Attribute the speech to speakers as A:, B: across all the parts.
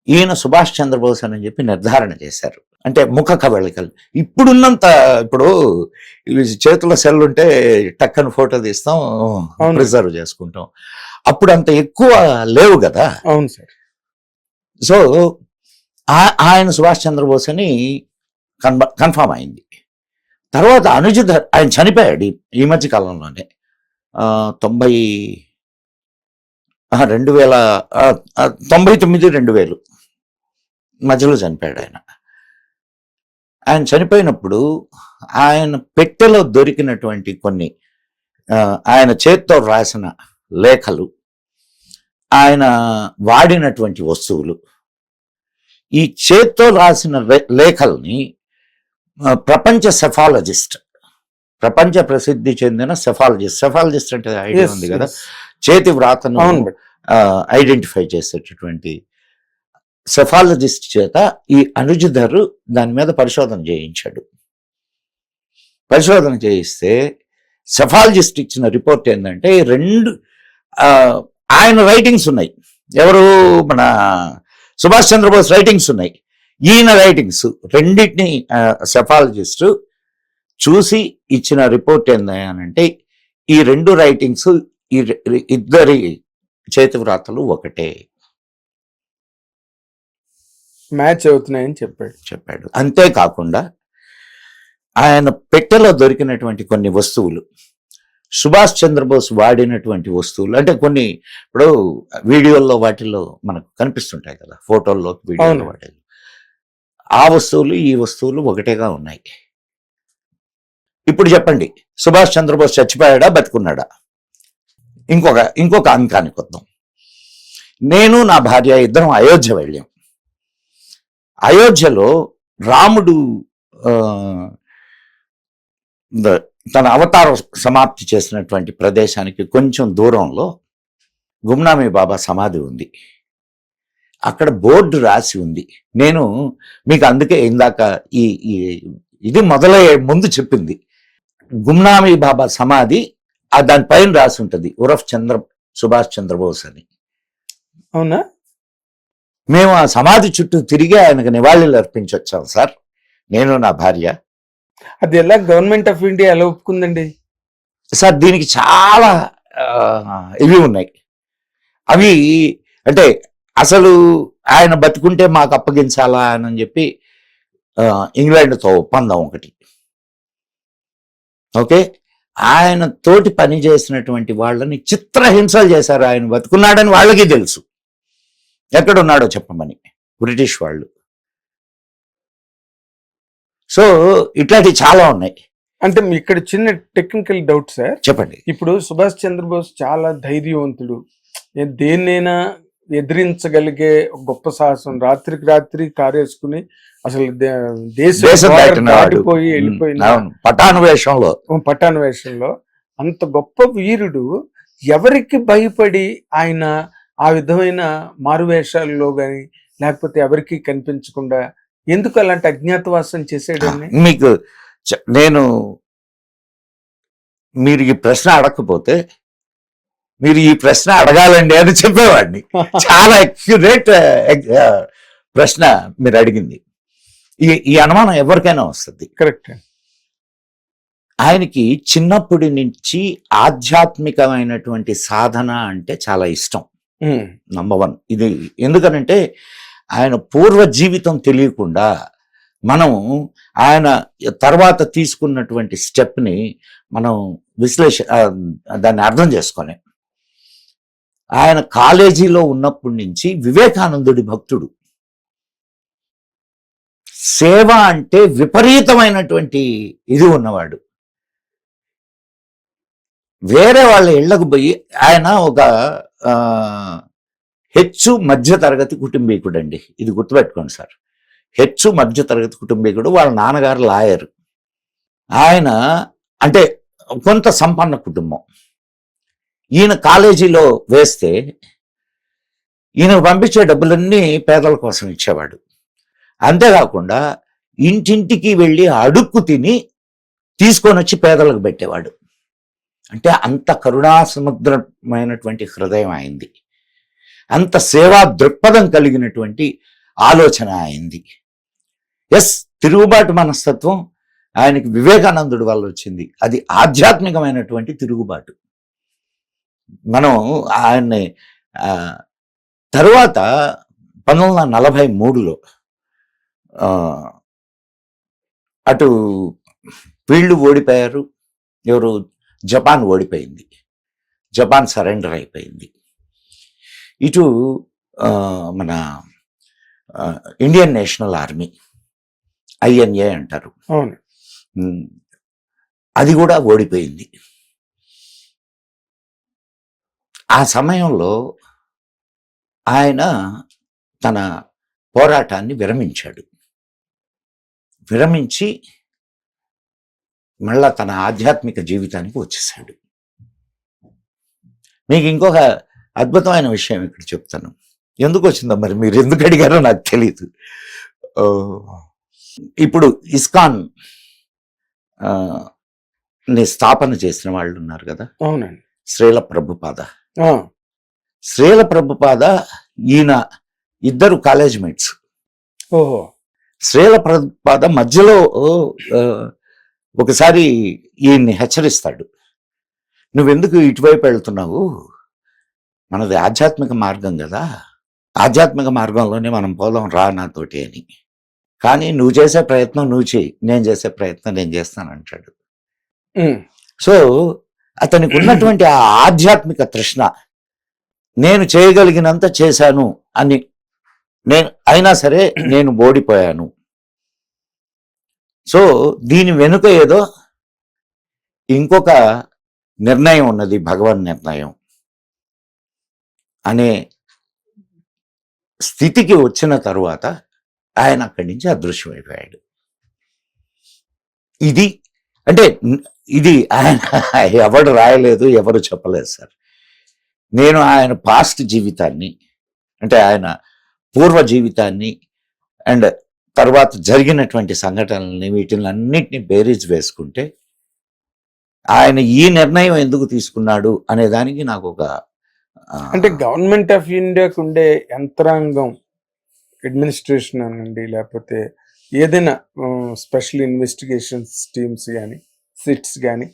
A: ఈయన సుభాష్ చంద్రబోస్ అని చెప్పి నిర్ధారణ చేశారు. అంటే ముఖ కవళికలు ఇప్పుడున్నంత, ఇప్పుడు ఇవి చేతుల సెల్ ఉంటే టక్కన ఫోటో తీస్తాం, ప్రిజర్వ్ చేసుకుంటాం. అప్పుడు అంత ఎక్కువ లేవు కదా.
B: అవును సార్.
A: సో ఆయన సుభాష్ చంద్రబోస్ అని కన్ఫామ్ అయింది. తర్వాత అనుజధర్ ఆయన చనిపోయాడు ఈ మధ్య కాలంలోనే, 99-2000 మధ్యలో చనిపోయాడు ఆయన. ఆయన చనిపోయినప్పుడు ఆయన పెట్టెలో దొరికినటువంటి కొన్ని ఆయన చేత్తో రాసిన లేఖలు, ఆయన వాడినటువంటి వస్తువులు, ఈ చేత్తో రాసిన లేఖల్ని ప్రపంచ సెఫాలజిస్ట్, ప్రపంచ ప్రసిద్ధి చెందిన సెఫాలజిస్ట్ అంటే ఐడియా ఉంది కదా, చేతి వ్రాతను ఐడెంటిఫై చేసేటటువంటి సెఫాలజిస్ట్ చేత ఈ అనుజధర్ దాని మీద పరిశోధన చేయించాడు. పరిశోధన చేయిస్తే సెఫాలజిస్ట్ ఇచ్చిన రిపోర్ట్ ఏంటంటే, ఆయన రైటింగ్స్ ఉన్నాయి, ఎవరు మన సుభాష్ చంద్రబోస్ రైటింగ్స్ ఉన్నాయి, ఈయన రైటింగ్స్ రెండింటిని సెఫాలజిస్ట్ చూసి ఇచ్చిన రిపోర్ట్ ఏంటంటే, ఈ రెండు రైటింగ్స్ ఈ ఇద్దరి చేతి వ్రాతలు ఒకటే,
B: మ్యాచ్ అవుతున్నాయని చెప్పాడు.
A: అంతేకాకుండా ఆయన పెట్టెలో దొరికినటువంటి కొన్ని వస్తువులు, సుభాష్ చంద్రబోస్ వాడినటువంటి వస్తువులు, అంటే కొన్ని ఇప్పుడు వీడియోల్లో వాటిల్లో మనకు కనిపిస్తుంటాయి కదా, ఫోటోల్లో వీడియోల్లో వాటిల్లో, ఆ వస్తువులు ఈ వస్తువులు ఒకటేగా ఉన్నాయి. ఇప్పుడు చెప్పండి, సుభాష్ చంద్రబోస్ చచ్చిపోయాడా బతికున్నాడా? ఇంకొక అంకానికి వద్దాం. నేను నా భార్య ఇద్దరం అయోధ్య వెళ్ళాం. అయోధ్యలో రాముడు తన అవతారం సమాప్తి చేసినటువంటి ప్రదేశానికి కొంచెం దూరంలో గుమ్నామీ బాబా సమాధి ఉంది. అక్కడ బోర్డు రాసి ఉంది. నేను మీకు అందుకే ఇందాక ఇది మొదలయ్యే ముందు చెప్పింది, గుమ్నామీ బాబా సమాధి, దానిపైన రాసి ఉంటుంది ఉరఫ్ సుభాష్ చంద్రబోస్ అని.
B: అవునా?
A: మేము ఆ సమాధి చుట్టూ తిరిగి ఆయనకు నివాళులు అర్పించొచ్చాం సార్, నేను నా భార్య.
B: అది ఎలా గవర్నమెంట్ ఆఫ్ ఇండియా ఎలా ఒప్పుకుందండి
A: సార్? దీనికి చాలా ఇవి ఉన్నాయి. అవి అంటే అసలు ఆయన బతుకుంటే మాకు అప్పగించాలా అని చెప్పి ఇంగ్లాండ్తో ఒప్పందం ఒకటి. ఓకే, ఆయన తోటి పని చేసినటువంటి వాళ్ళని చిత్రహింసలు చేశారు. ఆయన బతుకున్నాడని వాళ్ళకి తెలుసు, ఎక్కడున్నాడో చెప్పమని బ్రిటిష్ వాళ్ళు. సో ఇట్లాంటివి చాలా ఉన్నాయి.
B: అంటే ఇక్కడ చిన్న టెక్నికల్ డౌట్ సార్,
A: చెప్పండి.
B: ఇప్పుడు సుభాష్ చంద్రబోస్ చాలా ధైర్యవంతుడు, దేన్నైనా ఎదిరించగలిగే గొప్ప సాహసం, రాత్రికి రాత్రి కారేసుకుని అసలు దేశం దాటిపోయి వెళ్ళిపోయిన పటాన్ వేషంలో అంత గొప్ప వీరుడు ఎవరికి భయపడి ఆయన ఆ విధమైన మారువేషాల్లో గాని లేకపోతే ఎవరికి కనిపించకుండా ఎందుకు అలాంటి అజ్ఞాతవాసం చేసాడని
A: మీకు మీరు ఈ ప్రశ్న అడగకపోతే మీరు ఈ ప్రశ్న అడగాలండి అని చెప్పేవాడిని. చాలా అక్యురేట్ ప్రశ్న మీరు అడిగింది. ఈ అనుమానం ఎవరికైనా వస్తుంది.
B: కరెక్ట్.
A: ఆయనకి చిన్నప్పటి నుంచి ఆధ్యాత్మికమైనటువంటి సాధన అంటే చాలా ఇష్టం. నంబర్ 1 ఇది. ఎందుకనంటే ఆయన పూర్వ జీవితం తెలియకుండా మనం ఆయన తర్వాత తీసుకున్నటువంటి స్టెప్ని మనం దాన్ని అర్థం చేసుకొని, ఆయన కాలేజీలో ఉన్నప్పటి నుంచి వివేకానందుడి భక్తుడు, సేవ అంటే విపరీతమైనటువంటి ఇది ఉన్నవాడు. వేరే వాళ్ళ ఇళ్లకు పోయి, ఆయన ఒక హెచ్చు మధ్య తరగతి కుటుంబీకుడు అండి, ఇది గుర్తుపెట్టుకోండి సార్. హెచ్చు మధ్య తరగతి కుటుంబీకుడు, వాళ్ళ నాన్నగారు లాయర్, ఆయన అంటే కొంత సంపన్న కుటుంబం. ఈయన కాలేజీలో వేస్తే ఈయన పంపించే డబ్బులన్నీ పేదల కోసం ఇచ్చేవాడు. అంతేకాకుండా ఇంటింటికి వెళ్ళి అడుక్కు తిని తీసుకొని వచ్చి పేదలకు పెట్టేవాడు. అంటే అంత కరుణా సముద్రమైనటువంటి హృదయం అయింది. అంత సేవా దృక్పథం కలిగినటువంటి ఆలోచన అయింది. ఎస్, తిరుగుబాటు మనస్తత్వం ఆయనకి వివేకానందుడి వల్ల వచ్చింది. అది ఆధ్యాత్మికమైనటువంటి తిరుగుబాటు. మనం ఆయన్ని తరువాత 1943లో అటు వీళ్ళు ఓడిపోయారు. ఎవరు? జపాన్ ఓడిపోయింది. జపాన్ సరెండర్ అయిపోయింది. ఇటు మన ఇండియన్ నేషనల్ ఆర్మీ, INA అంటారు,
B: అవును,
A: అది కూడా ఓడిపోయింది. ఆ సమయంలో ఆయన తన పోరాటాన్ని విరమించాడు. విరమించి మళ్ళా తన ఆధ్యాత్మిక జీవితానికి వచ్చేసాడు. మీకు ఇంకొక అద్భుతమైన విషయం ఇక్కడ చెప్తాను. ఎందుకు వచ్చిందో మరి మీరు ఎందుకు అడిగారో నాకు తెలియదు. ఇప్పుడు ఇస్కాన్ ని స్థాపన చేసిన వాళ్ళు ఉన్నారు కదా,
B: అవునండి,
A: శ్రీల ప్రభుపాద.
B: ఆ,
A: శ్రీల ప్రభుపాద ఈయన ఇద్దరు కాలేజ్ మేట్స్.
B: ఓహో,
A: శ్రీల ప్రభుపాద మధ్యలో ఒకసారి ఈయన్ని హెచ్చరిస్తాడు, నువ్వెందుకు ఇటువైపు వెళ్తున్నావు, మనది ఆధ్యాత్మిక మార్గం కదా, ఆధ్యాత్మిక మార్గంలోనే మనం పోదాం రా నాతోటి అని. కానీ నువ్వు చేసే ప్రయత్నం నువ్వు చేయి, నేను చేసే ప్రయత్నం నేను చేస్తానంటాడు. సో అతనికి ఉన్నటువంటి ఆ ఆధ్యాత్మిక తృష్ణ, నేను చేయగలిగినంత చేశాను అని, నేను అయినా సరే నేను ఓడిపోయాను. సో దీని వెనుక ఏదో ఇంకొక నిర్ణయం ఉన్నది, భగవన్ నిర్ణయం అనే స్థితికి వచ్చిన తరువాత ఆయన అక్కడి నుంచి అదృశ్యమైపోయాడు. ఇది అంటే ఇది ఆయన ఎవరు రాయలేదు, ఎవరు చెప్పలేదు సార్. నేను ఆయన పాస్ట్ జీవితాన్ని, అంటే ఆయన పూర్వ జీవితాన్ని అండ్ తర్వాత జరిగినటువంటి సంఘటనల్ని, వీటిని అన్నిటిని బేరీజ్ వేసుకుంటే ఆయన ఈ నిర్ణయం ఎందుకు తీసుకున్నాడు అనే దానికి నాకు ఒక
B: అంటే గవర్నమెంట్ ఆఫ్ ఇండియాకు ఉండే యంత్రాంగం, అడ్మినిస్ట్రేషన్ అనండి, లేకపోతే ఏదైనా స్పెషల్ ఇన్వెస్టిగేషన్స్ టీమ్స్ కానీ, సిట్స్ కానీ,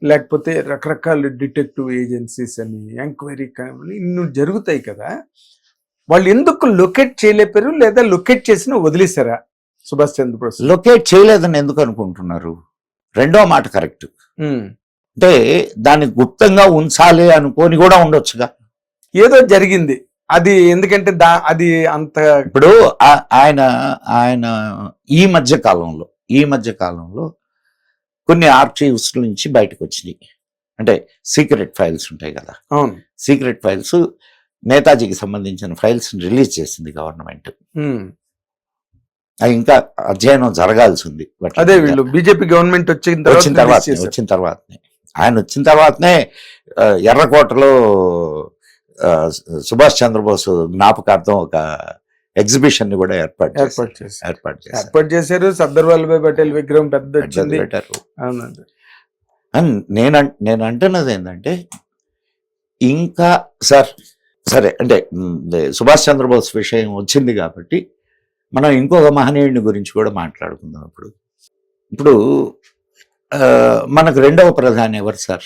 B: లేకపోతే రకరకాల డిటెక్టివ్ ఏజెన్సీస్ అని, ఎంక్వైరీ కానీ ఇన్ని జరుగుతాయి కదా, వాళ్ళు ఎందుకు లొకేట్ చేయలేపారు, లేదా లొకేట్ చేసిన వదిలేశారా సుభాష్ చంద్రబోస్?
A: లొకేట్ చేయలేదని ఎందుకు అనుకుంటున్నారు? రెండో మాట కరెక్ట్. అంటే దాన్ని గుప్తంగా ఉంచాలి అనుకోని కూడా ఉండొచ్చుగా.
B: ఏదో జరిగింది అది, ఎందుకంటే అది అంత.
A: ఇప్పుడు ఆయన ఆయన ఈ మధ్య కాలంలో కొన్ని ఆర్చీవ్స్ నుంచి బయటకు వచ్చినాయి. అంటే సీక్రెట్ ఫైల్స్ ఉంటాయి కదా,
B: అవును,
A: సీక్రెట్ ఫైల్స్, నేతాజీకి సంబంధించిన ఫైల్స్ రిలీజ్ చేసింది గవర్నమెంట్. అది ఇంకా అధ్యయనం జరగాల్సి ఉంది.
B: అదే వీళ్ళు బీజేపీ గవర్నమెంట్ వచ్చిన
A: తర్వాతనే ఆయన వచ్చిన తర్వాతనే ఎర్రకోటలో సుభాష్ చంద్రబోస్ జ్ఞాపకార్థం ఒక ఎగ్జిబిషన్ ని కూడా ఏర్పాటు
B: చేశారు. సర్దార్ వల్లభాయ్ పటేల్ విగ్రహం పెద్ద
A: పెట్టారు. నేను అంటున్నది ఏంటంటే, ఇంకా సరే అంటే సుభాష్ చంద్రబోస్ విషయం వచ్చింది కాబట్టి మనం ఇంకొక మహనీయుడిని గురించి కూడా మాట్లాడుకుందాం. ఇప్పుడు మనకు రెండవ ప్రధాని ఎవరు సార్?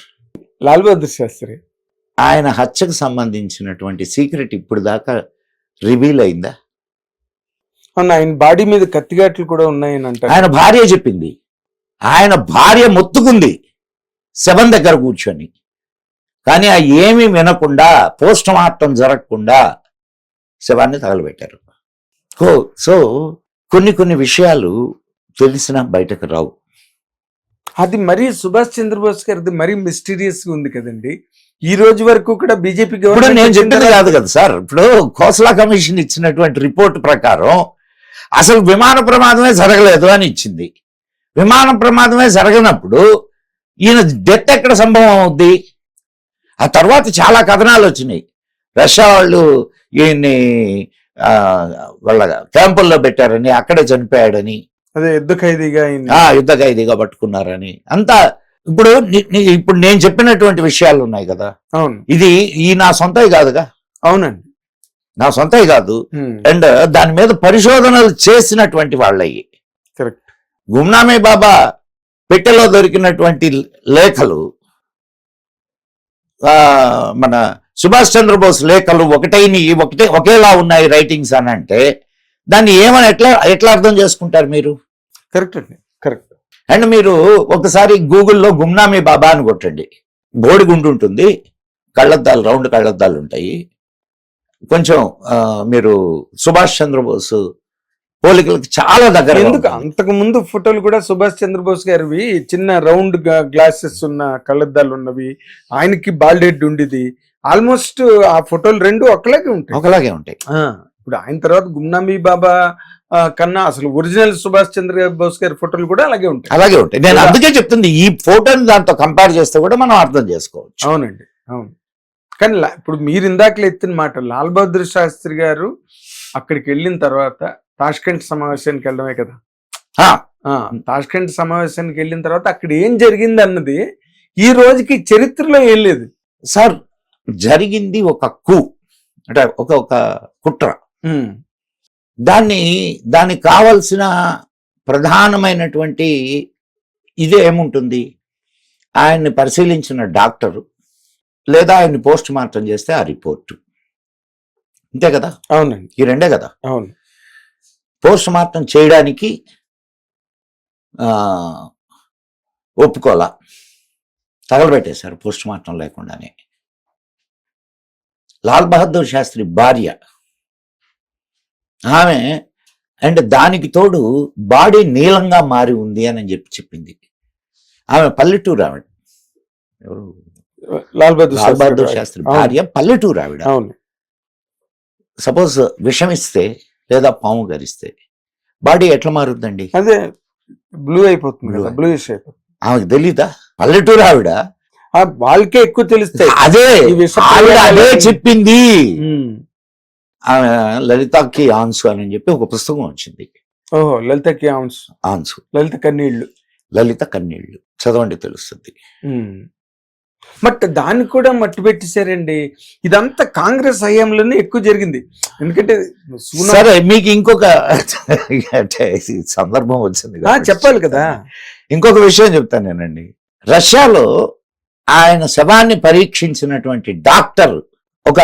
B: లాల్ బహదూర్ శాస్త్రి.
A: ఆయన హత్యకు సంబంధించినటువంటి సీక్రెట్ ఇప్పుడు దాకా రివీల్ అయిందా?
B: ఆయన బాడీ మీద కత్తిగాట్లు కూడా ఉన్నాయని అంటారు.
A: ఆయన భార్య చెప్పింది. ఆయన భార్య మొత్తుకుంది శవం దగ్గర కూర్చొని, కానీ ఆ ఏమీ వినకుండా, పోస్ట్ మార్టం జరగకుండా శవాన్ని తగలబెట్టారు. సో కొన్ని విషయాలు తెలిసినా బయటకు రావు.
B: అది మరీ సుభాష్ చంద్రబోస్ గారిది మరీ మిస్టీరియస్ గా ఉంది కదండి. ఈ రోజు వరకు కూడా బీజేపీ గవర్నమెంట్
A: నేను చెప్పింది కాదు కదా సార్. ఇప్పుడు ఖోస్లా కమిషన్ ఇచ్చినటువంటి రిపోర్ట్ ప్రకారం అసలు విమాన ప్రమాదమే జరగలేదు అని ఇచ్చింది. విమాన ప్రమాదమే జరగనప్పుడు ఈయన డెత్ ఎక్కడ సంభవం అవుద్ది? ఆ తర్వాత చాలా కథనాలు వచ్చినాయి. రష్యా వాళ్ళు ఈయన్ని వాళ్ళ క్యాంపుల్లో పెట్టారని, అక్కడే చనిపోయాడని,
B: అదే యుద్ధ
A: ఖైదీగా పట్టుకున్నారని అంతా. ఇప్పుడు నేను చెప్పినటువంటి విషయాలు ఉన్నాయి కదా,
B: అవును,
A: ఇది ఈ నా సొంతవి కాదుగా.
B: అవునండి,
A: నా సొంతవి కాదు. అండ్ దాని మీద పరిశోధనలు చేసినటువంటి వాళ్ళవి.
B: కరెక్ట్.
A: గుమ్నామీ బాబా పెట్టెలో దొరికినటువంటి లేఖలు, మన సుభాష్ చంద్రబోస్ లేఖలు ఒకేలా ఉన్నాయి రైటింగ్స్ అని అంటే దాన్ని ఏమని ఎట్లా అర్థం చేసుకుంటారు మీరు?
B: కరెక్ట్ అండి, కరెక్ట్.
A: అండ్ మీరు ఒకసారి గూగుల్లో గుమ్నామీ బాబా అని కొట్టండి. బోడిగుండు ఉంటుంది, కళ్ళద్దాలు, రౌండ్ కళ్ళద్దాలు ఉంటాయి. కొంచెం మీరు సుభాష్ చంద్రబోస్ పోలికలకు చాలా దగ్గర.
B: ఎందుకు అంతకు ముందు ఫోటోలు కూడా సుభాష్ చంద్రబోస్ గారివి చిన్న రౌండ్ గ్లాసెస్ ఉన్న కళ్ళద్దాలు ఉన్నవి, ఆయనకి బాల్డెడ్ ఉండేది. ఆల్మోస్ట్ ఆ ఫోటోలు రెండు ఒకలాగే ఉంటాయి. ఇప్పుడు ఆయన తర్వాత గుమ్నామీ బాబా కన్నా అసలు ఒరిజినల్ సుభాష్ చంద్రబోస్ గారి ఫోటోలు కూడా అలాగే ఉంటాయి.
A: నేను అందుకే చెప్తుంది, ఈ ఫోటోని దాంతో కంపేర్ చేస్తే కూడా మనం అర్థం చేసుకోవచ్చు.
B: అవునండి, అవును. కానీ ఇప్పుడు మీరు ఇందాకలు ఎత్తిన మాట, లాల్ బహదూర్ శాస్త్రి గారు అక్కడికి వెళ్ళిన తర్వాత తాష్కెంట్ సమావేశానికి వెళ్ళడమే కదా. తాష్కెంట్ సమావేశానికి వెళ్ళిన తర్వాత అక్కడ ఏం జరిగింది అన్నది ఈ రోజుకి చరిత్రలో ఏం లేదు
A: సార్. జరిగింది ఒక అంటే ఒక కుట్ర. దానికి కావలసిన ప్రధానమైనటువంటి ఇదే ఏముంటుంది, ఆయన్ని పరిశీలించిన డాక్టరు లేదా ఆయన్ని పోస్ట్ మార్టం చేస్తే ఆ రిపోర్టు, అంతే కదా?
B: అవునండి,
A: ఈ రెండే కదా.
B: అవును.
A: పోస్ట్ మార్టం చేయడానికి ఒప్పుకోలా, తగలబెట్టేశారు పోస్ట్ మార్టం లేకుండానే. లాల్ బహదూర్ శాస్త్రి భార్య ఆమె, అండ్ దానికి తోడు బాడీ నీలంగా మారి ఉంది అని చెప్పింది. ఆమె పల్లెటూరు ఆవిడ. ఎవరు?
B: లాల్
A: బహదూర్ శాస్త్రి భార్య పల్లెటూరు ఆవిడ.
B: అవును.
A: సపోజ్ విషమిస్తే లేదా పాము గరిస్తే బాడీ ఎట్లా మారుద్దండి?
B: అదే బ్లూ అయిపోతుంది, బ్లూయిష్ అయిపోతుంది.
A: ఆమెకు తెలీదా? పల్లెటూరు ఆవిడ,
B: వాళ్ళకే ఎక్కువ తెలుస్తాయి.
A: అదే చెప్పింది. ఆమె లలితకి ఆన్సు అని చెప్పి ఒక పుస్తకం వచ్చింది.
B: ఓహో, లలితకి ఆన్సు, లలిత కన్నీళ్లు చదవండి, తెలుస్తుంది. బట్ దాన్ని కూడా మట్టి పెట్టేశారండి. ఇదంతా కాంగ్రెస్ హయాంలోనే ఎక్కువ జరిగింది. ఎందుకంటే
A: సరే, మీకు ఇంకొక సందర్భం వచ్చింది,
B: చెప్పాలి కదా.
A: ఇంకొక విషయం చెప్తాను నేనండి. రష్యాలో ఆయన శవాన్ని పరీక్షించినటువంటి డాక్టర్ ఒక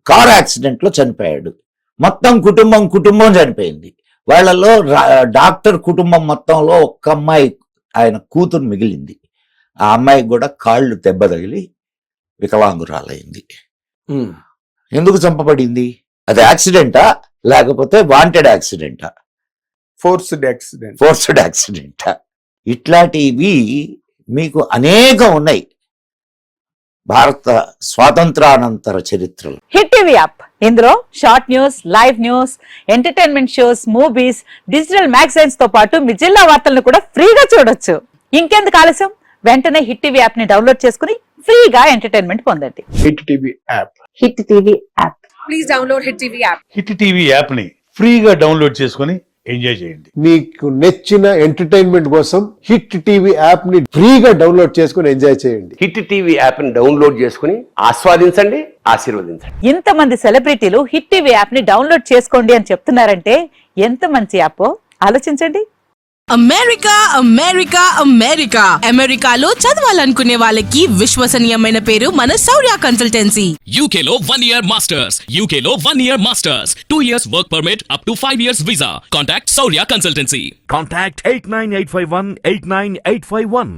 A: కార్ యాక్సిడెంట్ లో చనిపోయాడు. మొత్తం కుటుంబం చనిపోయింది. వాళ్ళలో డాక్టర్ కుటుంబం మొత్తంలో ఒక్క అమ్మాయి, ఆయన కూతురు మిగిలింది. ఆ అమ్మాయికి కూడా కాళ్ళు దెబ్బ తగిలి వికలాంగురాలైంది. ఎందుకు చంపబడింది? అది యాక్సిడెంటా లేకపోతే వాంటెడ్ యాక్సిడెంటా?
B: ఫోర్స్డ్
A: యాక్సిడెంటా? ఇట్లాంటివి మీకు అనేకం ఉన్నాయి భారత స్వాతంత్రానంతర చరిత్రలో.
C: హిట్ టీవీ యాప్, ఇందులో short news, live news, entertainment shows, movies, digital magazines తో పాటు మీ జిల్లా వార్తలను కూడా ఫ్రీగా చూడొచ్చు. ఇంకెందుకు ఆలస్యం, వెంటనే హిట్ టీవీ యాప్ ని డౌన్లోడ్ చేసుకుని ఫ్రీగా ఎంటర్టైన్మెంట్ పొందండి.
B: Hit TV app.
C: Please download hit TV app.
D: Hit TV app ని ఫ్రీగా డౌన్లోడ్ చేసుకుని ఎంజాయ్ చేయండి.
E: మీకు నచ్చిన ఎంటర్టైన్మెంట్ కోసం హిట్ టీవీ యాప్ ని ఫ్రీగా డౌన్లోడ్ చేసుకుని ఎంజాయ్ చేయండి.
F: హిట్ టీవీ యాప్ ని డౌన్లోడ్ చేసుకుని ఆస్వాదించండి, ఆశీర్వదించండి.
C: ఇంతమంది సెలబ్రిటీలు హిట్ టీవీ యాప్ ని డౌన్లోడ్ చేసుకోండి అని చెప్తున్నారంటే ఎంత మంచి యాప్ ఆలోచించండి.
G: అమెరికాలో చదవాలనుకునే వాళ్ళకి విశ్వసనీయమైన పేరు మన శౌర్య కన్సల్టెన్సీ.
H: UK లో 1 year masters, 2 years work permit up to 5 years visa. Contact Saurya Consultancy.
I: Contact 89851 89851.